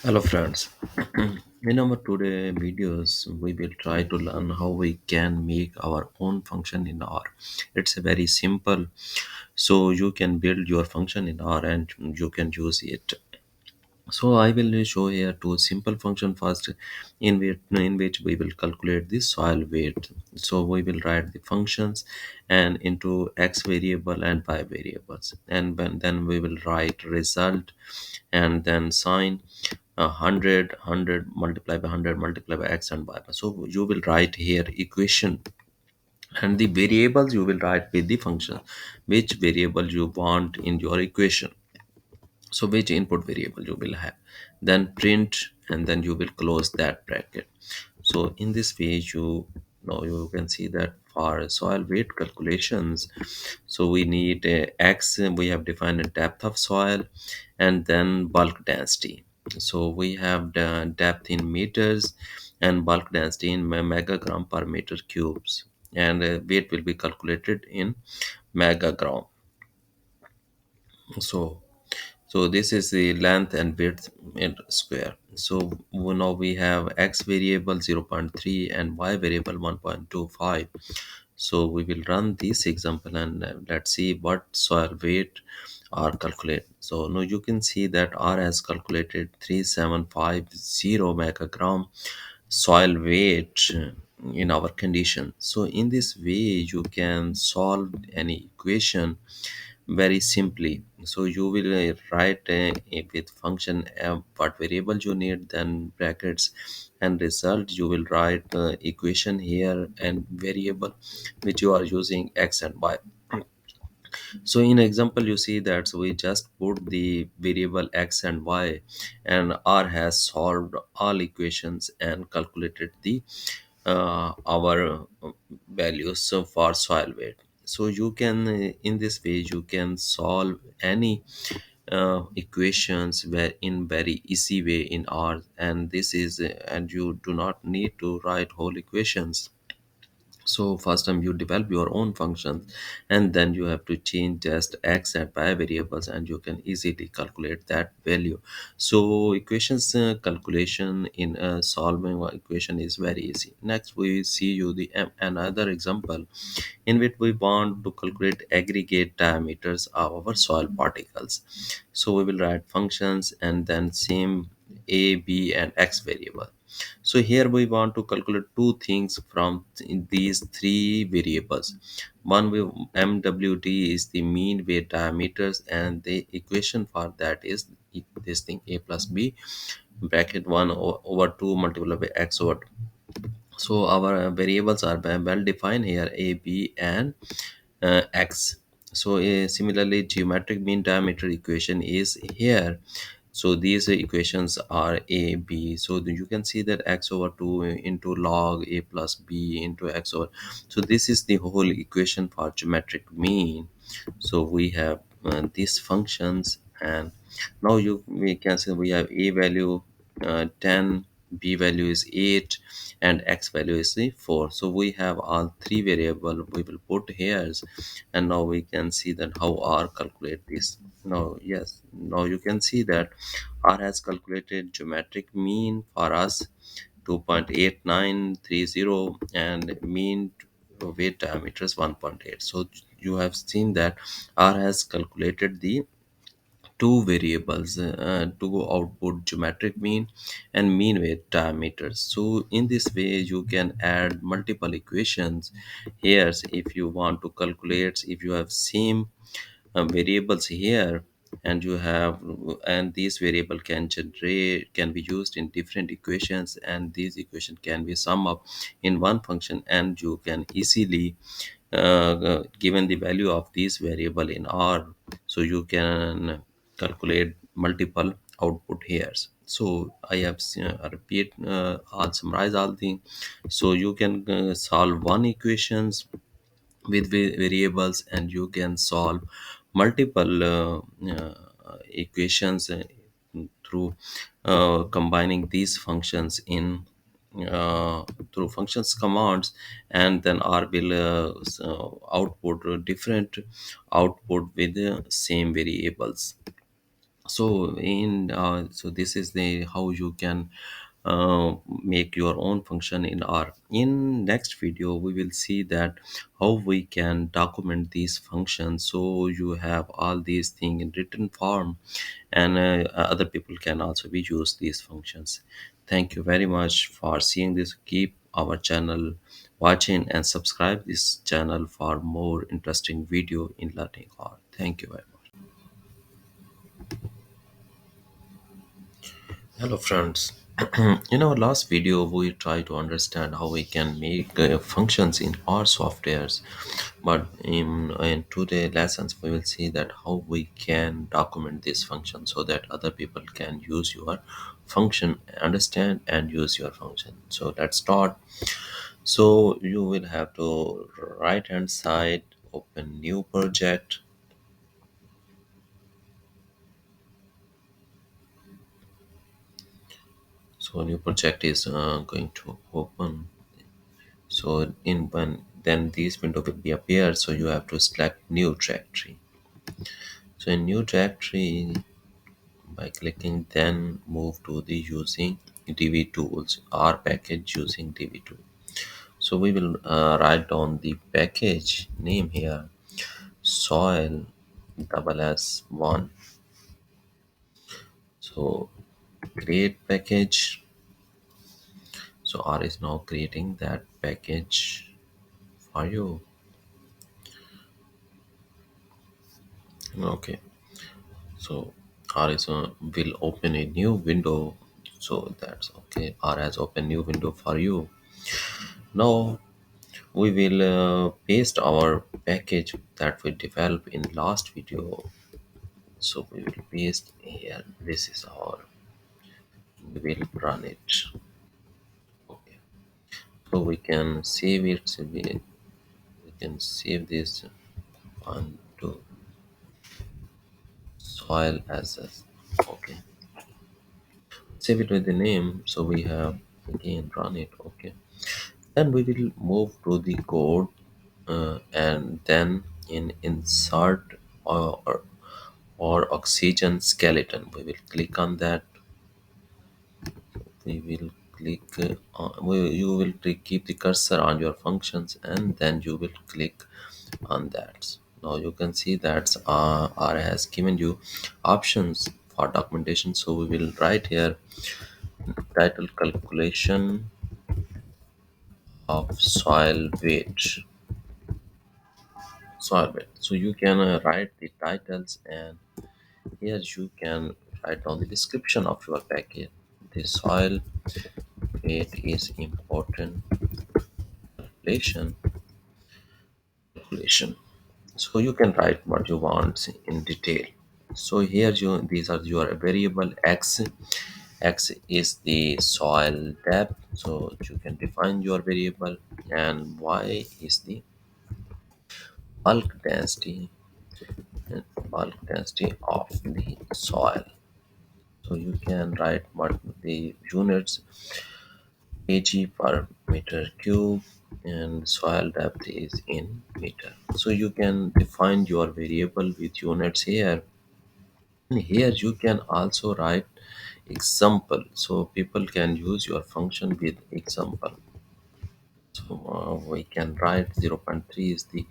Hello friends. In our today videos, we will try to learn how we can make our own function in R. It's a very simple, so you can build your function in R and you can use it. So I will show here two simple function first, in which we will calculate the soil weight. So we will write the functions and into x variable and y variables, and then we will write result and then sign 100 multiplied by 100 multiplied by x and y. So you will write here equation, and the variables you will write with the function which variable you want in your equation. So which input variable you will have, then print, and then you will close that bracket. So in this way, you can see that for soil weight calculations, so we need a x, we have defined a depth of soil, and then bulk density. So we have the depth in meters and bulk density in megagram per meter cubes, and weight will be calculated in megagram. So so this is the length and width in square. So now we have x variable 0.3 and y variable 1.25. So we will run this example, and let's see what soil weight are calculated. So now you can see that R has calculated 3750 megagram soil weight in our condition. So in this way you can solve any equation very simply. So you will write with function what variable you need, then brackets, and result you will write equation here and variable which you are using x and y. So in example you see that we just put the variable x and y, and R has solved all equations and calculated the our values for soil weight. So you can in this way you can solve any equations where in very easy way in R, and this is and you do not need to write whole equations. So first time you develop your own functions, and then you have to change just x and y variables, and you can easily calculate that value. So equations calculation in solving one equation is very easy. Next we see you the another example in which we want to calculate aggregate diameters of our soil particles. So we will write functions and then same a, b, and x variable. So here we want to calculate two things from these three variables. One with MWD is the mean weight diameters, and the equation for that is this thing a plus b bracket 1 over 2 multiplied by x over 2. So our variables are well defined here, a, b, and x. So similarly geometric mean diameter equation is here. So these equations are a, b. So you can see that x over 2 into log a plus b into x over. So this is the whole equation for geometric mean. So we have these functions, and now you we can say we have a value 10, b value is 8, and x value is 4. So we have all three variable we will put here, and now we can see that how R calculate this. Now yes, now you can see that R has calculated geometric mean for us 2.8930, and mean weight diameter is 1.8. So you have seen that R has calculated the two variables to output geometric mean and mean weight diameters. So in this way you can add multiple equations here if you want to calculate. If you have same variables here, and you have, and these variable can be used in different equations, and these equation can be sum up in one function, and you can easily given the value of this variable in R, so you can calculate multiple output here. So I have repeat I'll summarize all things. So you can solve one equations with variables, and you can solve multiple equations through combining these functions in through functions commands, and then R will output different output with the same variables. So this is the how you can make your own function in R. In next video we will see that how we can document these functions, so you have all these things in written form, and other people can also be use these functions. Thank you very much for seeing this. Keep our channel watching and subscribe this channel for more interesting video in learning R. Thank you very much. Hello friends. In our last video, we tried to understand how we can make functions in our softwares. But in today's lessons, we will see that how we can document this function so that other people can use your function, understand and use your function. So let's start. So you will have to right hand side, open new project. So a new project is going to open. So in one, then this window will be appear. So you have to select new directory. So in new directory, by clicking, then move to the using DV tools or package using DV tool. So we will write down the package name here, soil double S1. So create package. So R is now creating that package for you. Okay. So R is will open a new window. So that's okay. R has opened new window for you. Now we will paste our package that we developed in last video. So we will paste here. This is our. We will run it. Okay. So we can save it. So we can save this on to soil as a. Okay. Save it with the name. So we have again run it. Okay. Then we will move to the code, and then in insert or oxygen skeleton we will click on that. We will click you will keep the cursor on your functions, and then you will click on that. Now you can see that R has given you options for documentation. So we will write here title calculation of soil weight. So you can write the titles, and here you can write down the description of your package. The soil weight is important calculation. So you can write what you want in detail. So here these are your variable x. X is the soil depth. So you can define your variable, and y is the bulk density bulk density of the soil. So you can write what the units kg per meter cube, and soil depth is in meter. So you can define your variable with units here. And here you can also write example, so people can use your function with example. So we can write zero point 0.3 is the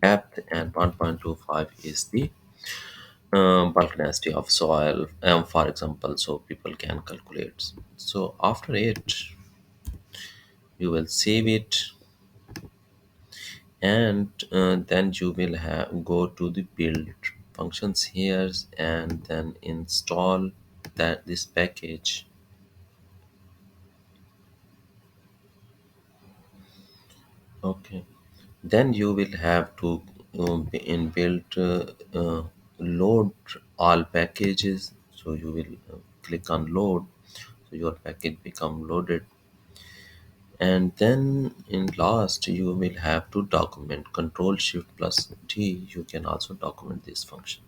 depth, and 1.25 is the bulk density of soil, for example, so people can calculate. So after it, you will save it, and then you will have go to the build functions here, and then install that this package. Okay, then you will have to in build load all packages. So you will click on load, so your package become loaded. And then in last you will have to document control shift plus D. You can also document this function.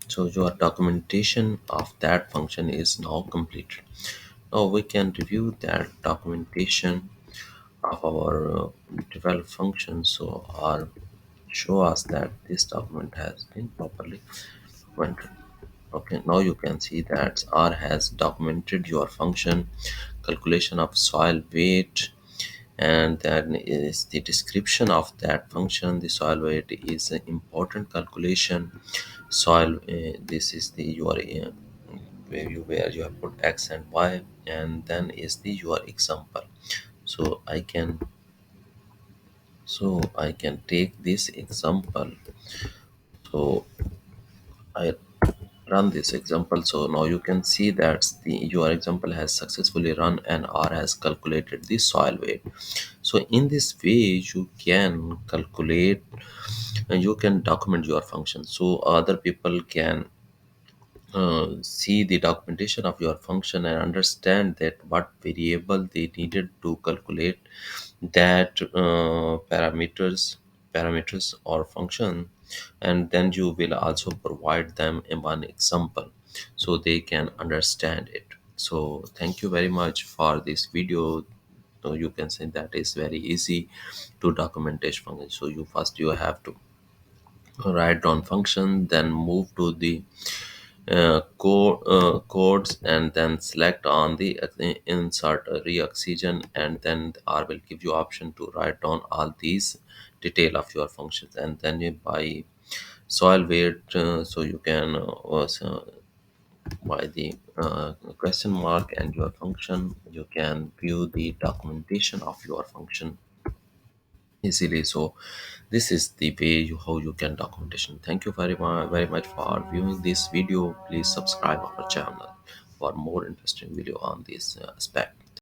So your documentation of that function is now completed. Now we can review that documentation of our developed function. So our show us that this document has been properly Went. Okay, now you can see that R has documented your function calculation of soil weight, and then is the description of that function. The soil weight is an important calculation. Soil, this is the your where you have put x and y, and then is the your example. So I can take this example. So I run this example. So now you can see that the your example has successfully run and R has calculated the soil weight. So in this way you can calculate and you can document your function, so other people can see the documentation of your function and understand that what variable they needed to calculate that parameters or function, and then you will also provide them in one example so they can understand it. So thank you very much for this video. So you can say that is very easy to documentation function. So you have to write down function, then move to the codes, and then select on the insert re-oxygen, and then R will give you option to write down all these detail of your functions, and then by soil weight, so you can by the question mark and your function, you can view the documentation of your function easily. So this is the way how you can documentation. Thank you very much for viewing this video. Please subscribe our channel for more interesting video on this aspect.